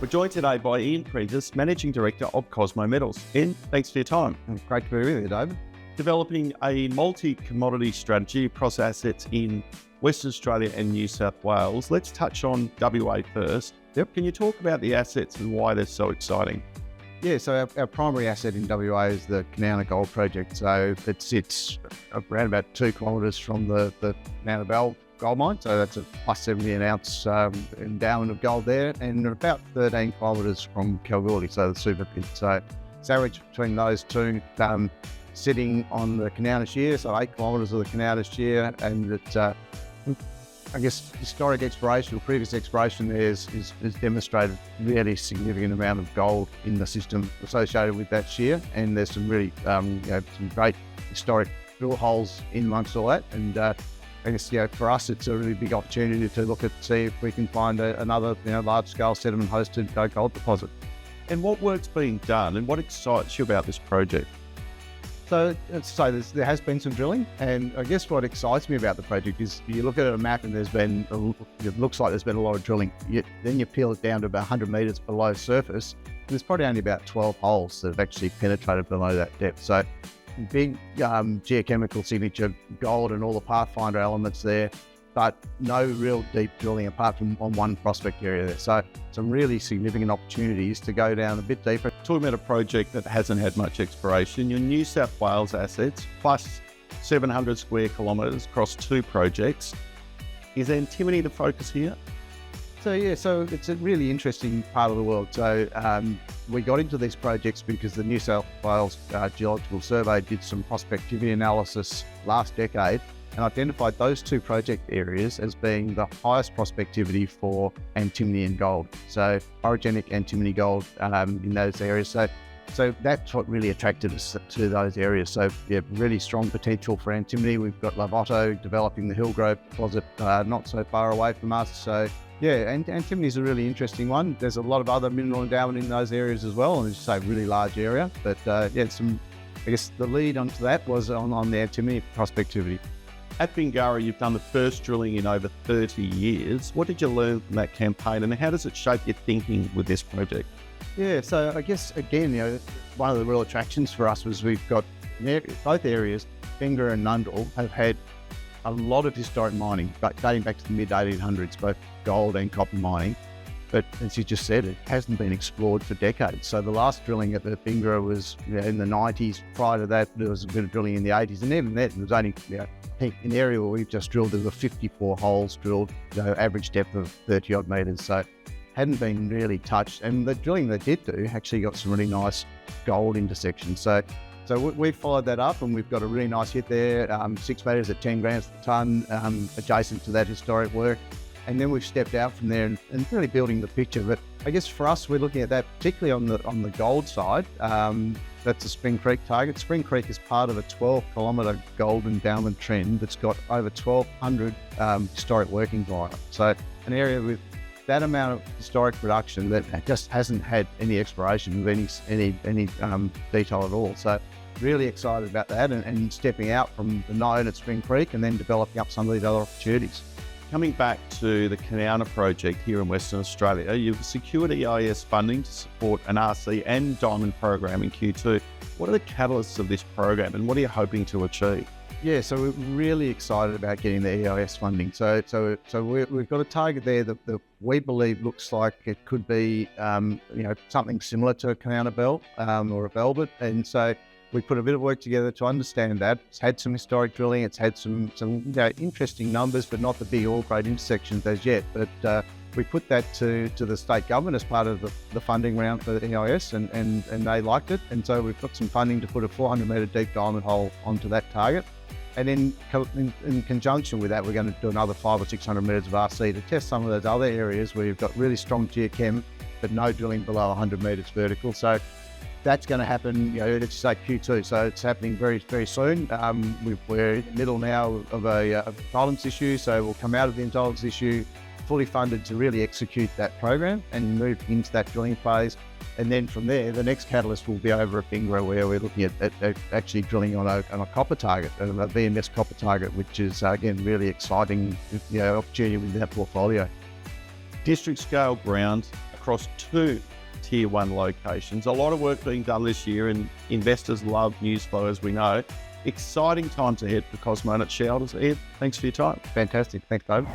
We're joined today by Prentice, Managing Director of Cosmo Metals. Ian, thanks for your time. Great to be with you, David. Developing a multi-commodity strategy across assets in Western Australia and New South Wales. Let's touch on WA first. Yep. Can you talk about the assets and why they're so exciting? Yeah, so our primary asset in WA is the Kanowna Gold Project. So it sits around about 2 kilometres from the Kanowna gold mine. So that's a plus 70 an ounce endowment of gold there, and about 13 kilometres from Kalgoorlie, so the super pit. So sandwich between those two, sitting on the Kanowna Shear, so 8 kilometres of the Kanowna Shear, and it's, I guess, historic exploration or previous exploration there has demonstrated really significant amount of gold in the system associated with that shear, and there's some really, some great historic drill holes in amongst all that, and I guess, for us, it's a really big opportunity to look at, see if we can find another, large-scale sediment-hosted gold deposit. And what work's being done and what excites you about this project? So there has been some drilling, and I guess what excites me about the project is you look at a map and it looks like there's been a lot of drilling. Then you peel it down to about 100 metres below surface, and there's probably only about 12 holes that have actually penetrated below that depth. So big geochemical signature gold and all the pathfinder elements there, but no real deep drilling apart from on one prospect area there. So some really significant opportunities to go down a bit deeper. Talking about a project that hasn't had much exploration, your New South Wales assets, plus 700 square kilometres across 2 projects. Is antimony the focus here? So it's a really interesting part of the world. So we got into these projects because the New South Wales Geological Survey did some prospectivity analysis last decade and identified those 2 project areas as being the highest prospectivity for antimony and gold. So orogenic antimony gold in those areas. So that's what really attracted us to those areas. So really strong potential for antimony. We've got Lavoto developing the Hillgrove deposit not so far away from us. So and antimony is a really interesting one. There's a lot of other mineral endowment in those areas as well, and as you say, really large area. But I guess the lead onto that was on the antimony prospectivity. At Bingara, you've done the first drilling in over 30 years. What did you learn from that campaign, and how does it shape your thinking with this project? Yeah, so I guess, again, one of the real attractions for us was we've got both areas, Bingara and Nundle, have had a lot of historic mining, but dating back to the mid-1800s, both gold and copper mining. But as you just said, it hasn't been explored for decades. So the last drilling at the Bingara was in the 90s. Prior to that, there was a bit of drilling in the 80s. And even then, there was only, in the area where we've just drilled, there were 54 holes drilled, average depth of 30 odd metres. So hadn't been really touched. And the drilling they did do actually got some really nice gold intersections. So we followed that up, and we've got a really nice hit there, 6 metres at 10 grams per tonne, adjacent to that historic work. And then we've stepped out from there and really building the picture. But I guess for us, we're looking at that particularly on the gold side. That's a Spring Creek target. Spring Creek is part of a 12-kilometre gold endowment trend that's got over 1,200 historic workings on it. So an area with that amount of historic production that just hasn't had any exploration of any detail at all. So really excited about that and stepping out from the known at Spring Creek and then developing up some of these other opportunities. Coming back to the Kanowna project here in Western Australia, you've secured EIS funding to support an RC and diamond program in Q2. What are the catalysts of this program and what are you hoping to achieve? Yeah, so we're really excited about getting the EIS funding. So we've got a target there that we believe looks like it could be, something similar to a Kanowna belt or a velvet. And so we put a bit of work together to understand that. It's had some historic drilling. It's had some interesting numbers, but not the big ore grade intersections as yet. But we put that to the state government as part of the funding round for the EIS, and they liked it. And so we've got some funding to put a 400-metre deep diamond hole onto that target. And then in conjunction with that, we're going to do another 500 or 600 metres of RC to test some of those other areas where you've got really strong geochem, but no drilling below 100 metres vertical. So that's going to happen, let's say Q2. So it's happening very, very soon. We're in the middle now of a entitlements issue. So we'll come out of the entitlements issue fully funded to really execute that program and move into that drilling phase. And then from there, the next catalyst will be over at Bingara, where we're looking at actually drilling on a copper target, a VMS copper target, which is, again, really exciting opportunity within that portfolio. District scale ground across 2 Tier 1 locations. A lot of work being done this year, and investors love news flow, as we know. Exciting times ahead for Cosmo and its shareholders. Ed, thanks for your time. Fantastic. Thanks, David.